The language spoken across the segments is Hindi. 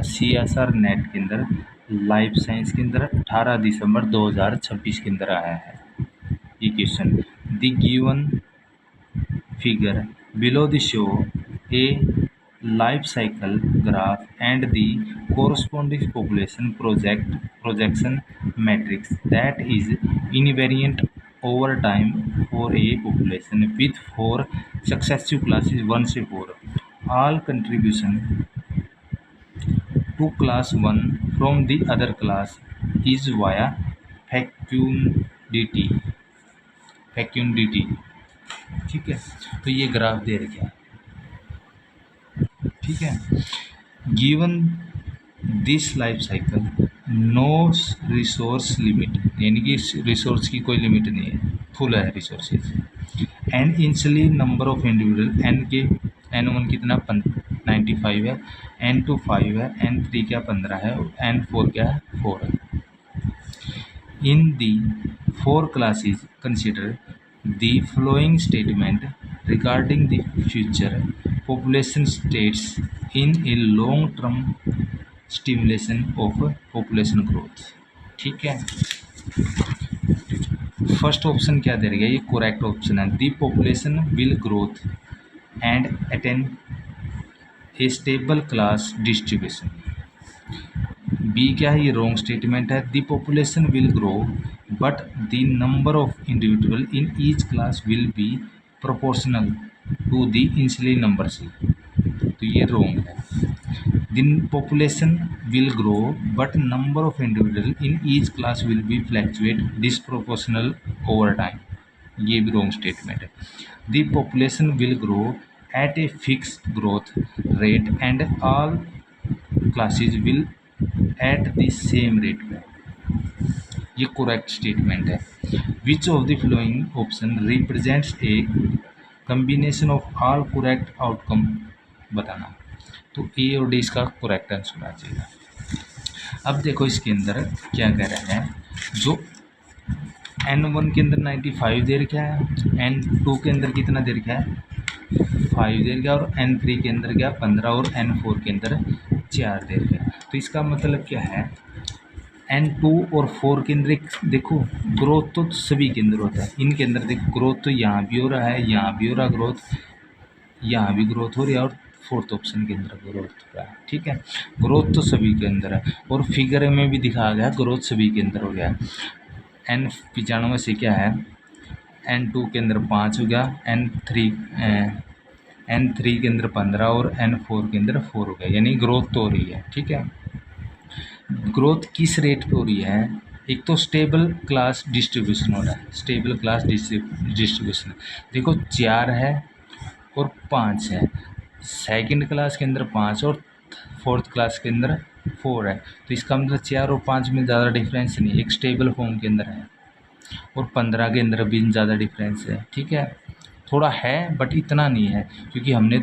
CSR नेट के अंदर लाइफ साइंस के अंदर 18 दिसंबर 2026 के अंदर आया है ये question. The given figure below the show a life cycle graph and the corresponding population projection matrix that is invariant over time for a population with 4 successive classes 1 to 4. All contribution to class 1 from the other class is via fecundity fecundity। ठीक है, तो ये ग्राफ दे रखा है। ठीक है, given this life cycle no resource limit, यानी कि रिसोर्स की कोई लिमिट नहीं है, फुल है resources. And initially number of individual N के N1 कितना 95 है, N2 5 है, N3 क्या 15 है, N4 क्या है 4 है। इन दी 4 classes consider the following statement regarding the future population states in a long term stimulation of population growth। ठीक है, फर्स्ट ऑप्शन क्या दे रहा है, ये करेक्ट ऑप्शन है। The population will growth and attain a stable class distribution. B क्या है, ये रॉन्ग स्टेटमेंट है। The population will grow but the number of individual in each class will be proportional to the initially number C, तो ये रॉन्ग है। The population will grow but number of individual in each class will be fluctuate disproportional over time, ये भी रॉन्ग स्टेटमेंट है। The population will grow at a fixed growth rate and all classes will at the same rate में, ये करेक्ट स्टेटमेंट है। Which of the following option represents A combination of all correct outcome बताना, तो ए और डी इसका करेक्ट आंसर होना चाहिए। अब देखो इसके अंदर क्या कह रहे हैं, जो N1 के अंदर 95 दे रखा है, N2 के अंदर कितना दे रखा है 5 दे रखा है, और N3 के अंदर क्या 15 और N4 के अंदर 4 दे रखा है। तो इसका मतलब क्या है, N2 और 4 के अंदर देखो ग्रोथ तो सभी के अंदर होता है, इनके अंदर देखो ग्रोथ तो यहाँ भी हो रहा है, यहाँ भी हो रहा ग्रोथ, यहाँ भी ग्रोथ हो रही है, और फोर्थ ऑप्शन के अंदर ग्रोथ हो रहा है। ठीक है, ग्रोथ तो सभी के अंदर है, और फिगर में भी दिखाया गया ग्रोथ सभी के अंदर हो गया है। N95 से क्या है, N2 के अंदर 5 हो गया, N3 के अंदर 15 और N4 के अंदर 4 हो गया, यानी ग्रोथ तो हो रही है। ठीक है, ग्रोथ किस रेट पे हो रही है, एक तो स्टेबल क्लास डिस्ट्रीब्यूशन हो रहा है, स्टेबल क्लास डिस्ट्रीब्यूशन देखो 4 है और 5 है, सेकंड क्लास के अंदर 5 और फोर्थ क्लास के अंदर 4 है, तो इसका मतलब 4 और 5 में ज़्यादा डिफरेंस नहीं, एक स्टेबल फॉर्म के अंदर है, और 15 के अंदर भी ज़्यादा डिफरेंस है। ठीक है, थोड़ा है बट इतना नहीं है, क्योंकि हमने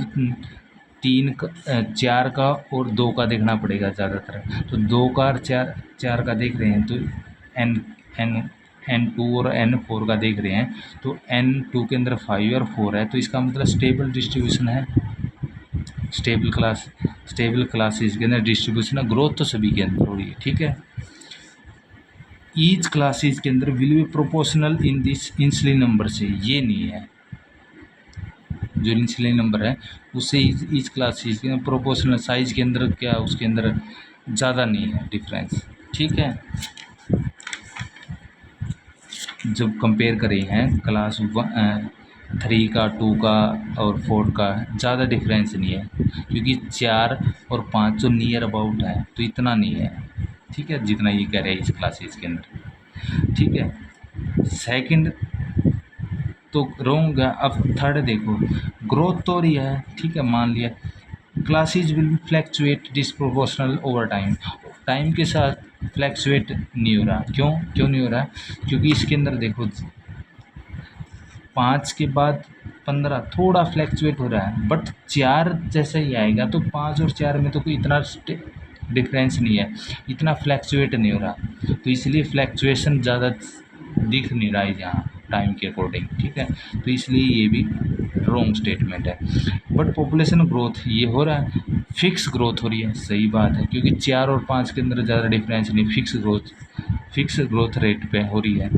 तो 4 का और 2 का देखना पड़ेगा ज़्यादातर, तो 2 का और 4 का देख रहे हैं, तो N2 और N4 का देख रहे हैं, तो N2 के अंदर 5 और 4 है, तो इसका मतलब स्टेबल डिस्ट्रीब्यूशन है, स्टेबल क्लासेस के अंदर डिस्ट्रीब्यूशन है, ग्रोथ तो सभी के अंदर हो रही है। ठीक है, ईच क्लासेस के अंदर will be proportional in this initially number से, ये नहीं है, जो इंसली नंबर है उससे ईच क्लासेस के प्रोपोर्शनल साइज के अंदर क्या उसके अंदर ज़्यादा नहीं है डिफरेंस। ठीक है, जब कंपेयर करें हैं क्लास 3 का 2 का और 4 का ज़्यादा डिफरेंस नहीं है, क्योंकि 4 और 5 जो नियर अबाउट है, तो इतना नहीं है। ठीक है, जितना ये कह रहे हैं इस क्लासेस के अंदर। ठीक है, सेकंड तो रॉन्ग है। अब थर्ड देखो, ग्रोथ तो रही है, ठीक है मान लिया, classes will be fluctuate disproportional over time, time के साथ फ्लैक्चुएट नहीं हो रहा। क्यों नहीं हो रहा, क्योंकि इसके अंदर देखो 5 के बाद 15 थोड़ा फ्लैक्चुएट हो रहा है, बट 4 जैसा ही आएगा, तो 5 और 4 में तो कोई इतना डिफरेंस नहीं है, इतना फ्लैक्चुएट नहीं हो रहा, तो इसलिए फ्लैक्चुएशन ज़्यादा दिख नहीं रहा है यहाँ टाइम के अकॉर्डिंग। ठीक है, तो इसलिए ये भी रॉन्ग स्टेटमेंट है। बट पॉपुलेशन ग्रोथ ये हो रहा है, फिक्स ग्रोथ हो रही है, सही बात है, क्योंकि 4 और 5 के अंदर ज़्यादा डिफरेंस नहीं, फिक्स ग्रोथ रेट पे हो रही है।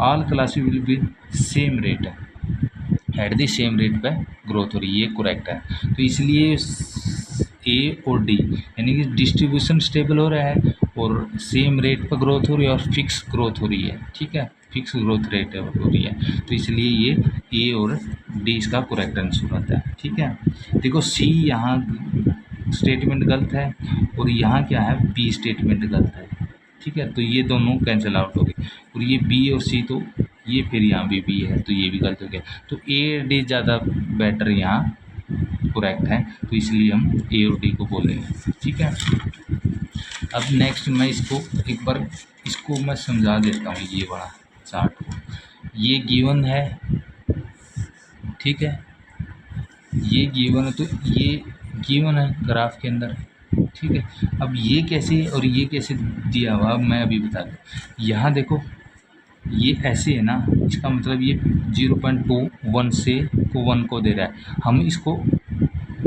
All classes will be same rate है, एट द सेम रेट पे ग्रोथ हो रही है, ये करेक्ट है। तो इसलिए ए और डी यानी कि डिस्ट्रीब्यूशन स्टेबल हो रहा है और सेम रेट पर ग्रोथ हो रही है और फिक्स ग्रोथ हो रही है, ठीक है, फिक्स ग्रोथ रेट हो रही है। तो इसलिए ये ए और डी इसका करेक्ट आंसर होता है, ठीक है। देखो सी यहाँ स्टेटमेंट गलत है और यहाँ क्या है, बी स्टेटमेंट गलत है, ठीक है। तो ये दोनों कैंसिल आउट हो गए और ये बी और सी, तो ये फिर यहाँ भी बी है, तो ये भी गलत हो गया। तो ए डी ज़्यादा बेटर यहाँ करेक्ट है, तो इसलिए हम ए और डी को बोलेंगे, ठीक है। अब नेक्स्ट मैं इसको एक बार इसको मैं समझा देता हूँ, ये वाला चार्ट को। ये गिवन है, ठीक है, ये गिवन है, तो ये गिवन है ग्राफ के अंदर, ठीक है। अब ये कैसे और ये कैसे दिया हुआ, मैं अभी बता दूँ। यहाँ देखो ये ऐसे है ना, इसका मतलब ये 0.21 से को 1 को दे रहा है, हम इसको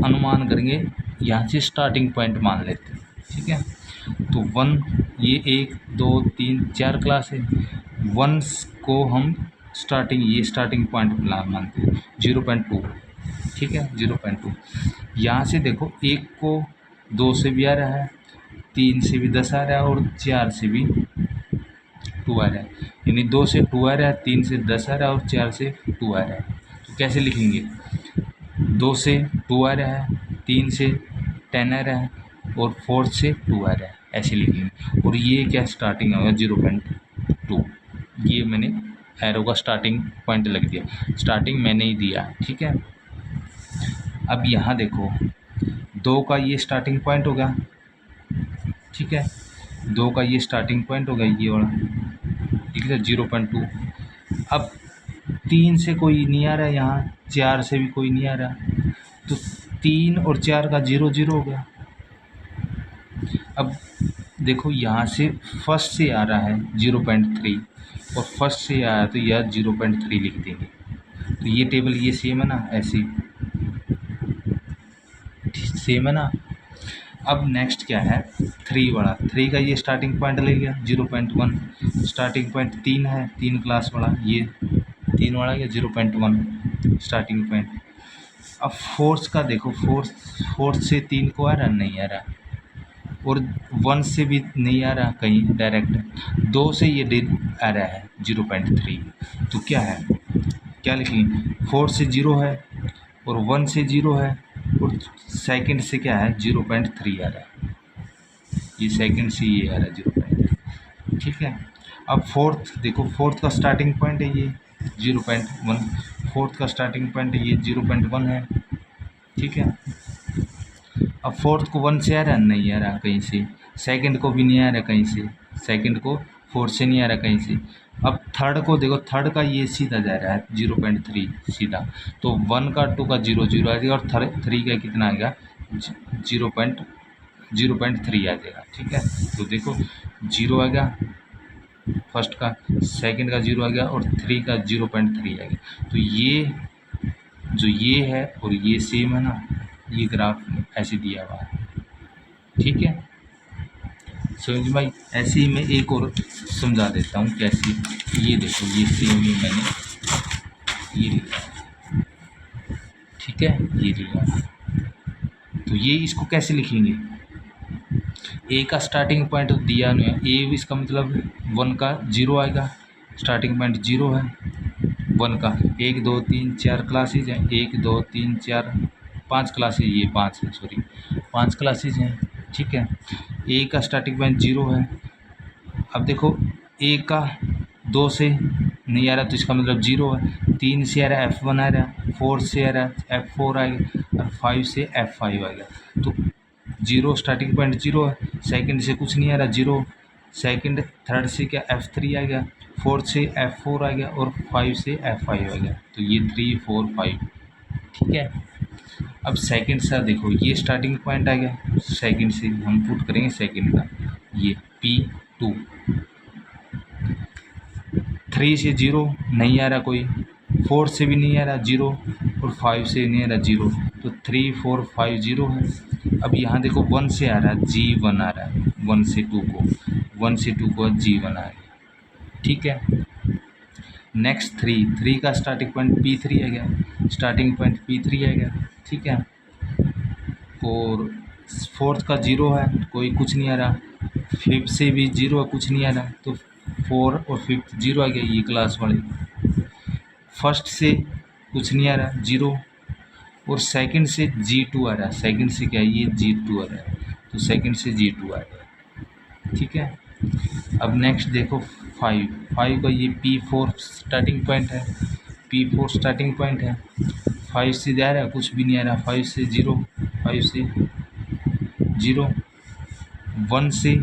अनुमान करेंगे, यहाँ से स्टार्टिंग पॉइंट मान लेते हैं, ठीक है। तो 1, ये 1 2 3 4 क्लास है, 1 को हम ये स्टार्टिंग पॉइंट मानते हैं 0.2, ठीक है, 0.2। यहाँ से देखो 1 को 2 से भी आ रहा है, 3 से भी 10 आ रहा है और 4 से भी 2 आ रहा है, यानी 2 से 2 आ रहा है, 3 से 10 आ रहा है और 4 से 2 आ रहा है। तो कैसे लिखेंगे, 2 से 2 आ रहा है, 3 से 10 आ रहा है और 4 से 2 आ रहा है, ऐसे लिखेंगे। और ये क्या स्टार्टिंग होगा 0.2, ये मैंने एरो का स्टार्टिंग पॉइंट लग दिया, स्टार्टिंग मैंने ही दिया, ठीक है। अब यहाँ देखो 2 का ये स्टार्टिंग पॉइंट होगा, ठीक है, 2 का ये स्टार्टिंग पॉइंट होगा ये वाला, ठीक है, 0.2। अब 3 से कोई नहीं आ रहा है, यहाँ 4 से भी कोई नहीं आ रहा, तो 3 और 4 का 0 0 हो गया। अब देखो यहाँ से फर्स्ट से आ रहा है 0.3 और फर्स्ट से आया तो यह 0.3 लिख देंगे। तो ये टेबल ये सेम है ना, ऐसे सेम है ना। अब नेक्स्ट क्या है, 3 वाला, 3 का ये स्टार्टिंग पॉइंट ले गया 0.1, स्टार्टिंग पॉइंट 3 है, 3 क्लास वाला, ये 3 वाला गया 0.1 स्टार्टिंग पॉइंट। अब फोर्थ का देखो, फोर्थ से 3 को आ रहा, नहीं आ रहा, और 1 से भी नहीं आ रहा कहीं डायरेक्ट, 2 से ये आ रहा है 0.3। तो क्या है, क्या लिखेंगे, 4 से 0 है और 1 से 0 है और सेकंड से क्या है 0.3 आ रहा है, ये सेकंड से ये आ रहा है 0.3, ठीक है। अब फोर्थ देखो, फोर्थ का स्टार्टिंग पॉइंट है ये 0.1, फोर्थ का स्टार्टिंग पॉइंट ये 0.1 है, ठीक है। अब फोर्थ को 1 से आ रहा, नहीं आ रहा कहीं से, सेकंड को भी नहीं आ रहा कहीं से, सेकंड को फोर्थ से नहीं आ रहा कहीं से। अब थर्ड को देखो, थर्ड का ये सीधा जा रहा है 0.3 सीधा, तो 1 का 2 का 0 0 आ जाएगा और 3 का कितना आएगा 0.3 आ जाएगा, ठीक है। तो देखो 0 आ गया फर्स्ट का, सेकंड का 0 आ गया और 3 का 0.3 आ गया। तो ये जो ये है और ये सेम है ना, ये ग्राफ ऐसे दिया हुआ है, ठीक है। समझ भाई, ऐसे ही मैं एक और समझा देता हूँ कैसे। ये देखो ये सेम ही मैंने ये लिखा है, ठीक है, ये लिखा है। तो ये इसको कैसे लिखेंगे, ए का स्टार्टिंग पॉइंट दिया नहीं है, ए इसका मतलब 1 का 0 आएगा, स्टार्टिंग पॉइंट 0 है 1 का, 1 2 3 4 क्लासेज हैं, 1 2 3 4 5 क्लासेज, ये 5 है, सॉरी 5 क्लासेज हैं, ठीक है। ए का स्टार्टिंग पॉइंट 0 है। अब देखो ए का 2 से नहीं आ रहा तो इसका मतलब 0 है, 3 से आ रहा है F1 आ रहा है, 4 से आ रहा है F4 आएगा और 5 से F5 आएगा। तो 0 स्टार्टिंग पॉइंट 0 है, सेकंड से कुछ नहीं आ रहा 0, सेकंड थर्ड से क्या F3 आ गया, फोर्थ से F4 आ गया और 5 से F5 आ गया। तो ये 3 4 5, ठीक है। अब सेकंड सा देखो, ये स्टार्टिंग पॉइंट आ गया, सेकंड से हम पुट करेंगे सेकंड का, ये P2, 3 से 0 नहीं आ रहा कोई, 4 से भी नहीं आ रहा 0 और 5 से नहीं आ रहा 0, तो 3 4 5 0 है। अब यहाँ देखो 1 से आ रहा है G1 आ रहा है, 1 से 2 को G1 आ गया, ठीक है। नेक्स्ट 3 का स्टार्टिंग पॉइंट P3 आ गया, स्टार्टिंग पॉइंट P3 आ गया, ठीक है। और फोर्थ का 0 है, कोई कुछ नहीं आ रहा, फिफ्थ से भी 0 है, कुछ नहीं आ रहा, तो 4 और फिफ्थ 0 आ गया, ये क्लास वाले। फर्स्ट से कुछ नहीं आ रहा, 0, और सेकंड से G2 आ रहा है, सेकंड से क्या है, ये G2 आ रहा है, तो सेकंड से G2 आ गया, ठीक है। अब नेक्स्ट देखो 5 का ये P4 स्टार्टिंग पॉइंट है, P4 स्टार्टिंग पॉइंट है, 5 से जा रहा है, कुछ भी नहीं आ रहा, 5 से 0, 5 से 0, 1 से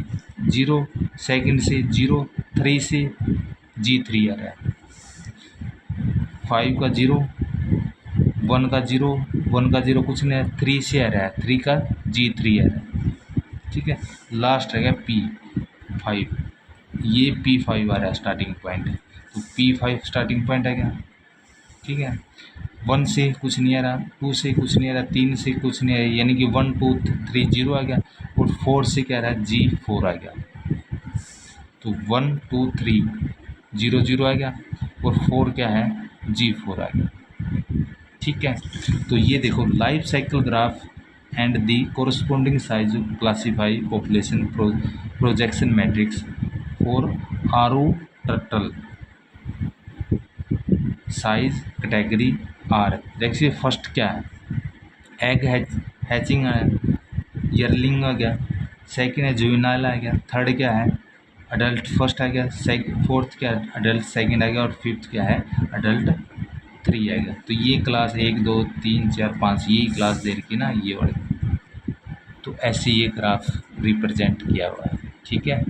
0, सेकंड से 0, 3 से G3 आ रहा है, 5 का 0, 1 का 0, 1 का 0 कुछ नहीं है, 3 से आ रहा है, 3 का G3 आ रहा है, ठीक है। लास्ट रहेगा P5, ये P5 आ रहा है स्टार्टिंग पॉइंट, तो P5 स्टार्टिंग पॉइंट आ गया, ठीक है। 1 से कुछ नहीं आ रहा, 2 से कुछ नहीं आ रहा, 3 से कुछ नहीं आ रहा, यानी कि 1 2 3 0 आ गया, और 4 से क्या आ रहा है, G4 आ गया, तो 1 2 3 0 0 आ गया, और 4 क्या है, G4 आ गया, ठीक है। तो ये देखो life cycle graph and the corresponding size classify population projection matrix for आरू टर्टल साइज कैटेगरी आर। देखिए फर्स्ट क्या है, एग हैचिंग है, ईयरलिंग आ गया, सेकंड है जुवेनाइल आ गया, थर्ड क्या है अडल्ट फर्स्ट आ गया, फोर्थ क्या है अडल्ट सेकंड आ गया, और फिफ्थ क्या है अडल्ट 3 आएगा। तो ये क्लास 1 2 3 4 5 यही क्लास दे रखी ना, ये वाली, तो ऐसे ये ग्राफ रिप्रेजेंट किया हुआ है, ठीक है।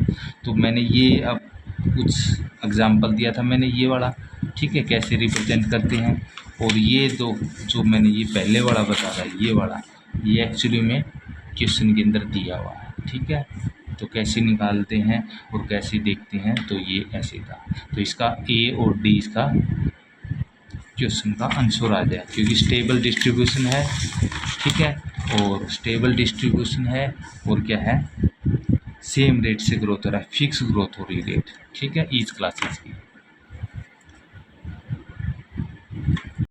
तो मैंने ये अब कुछ एग्जांपल दिया था मैंने ये वाला, ठीक है, कैसे रिप्रेजेंट करते हैं। और ये दो जो मैंने ये पहले वाला बताया, ये वाला ये एक्चुअली में क्वेश्चन के अंदर दिया हुआ है, ठीक है। तो कैसे निकालते हैं और कैसे देखते हैं, तो ये ऐसे था। तो इसका ए और डी इसका क्वेश्चन का आंसर आ जाए, क्योंकि स्टेबल डिस्ट्रीब्यूशन है, ठीक है, और स्टेबल डिस्ट्रीब्यूशन है, और क्या है सेम रेट से ग्रोथ हो रहा है, फिक्स ग्रोथ हो रही रेट, ठीक है, ईच क्लासेस की।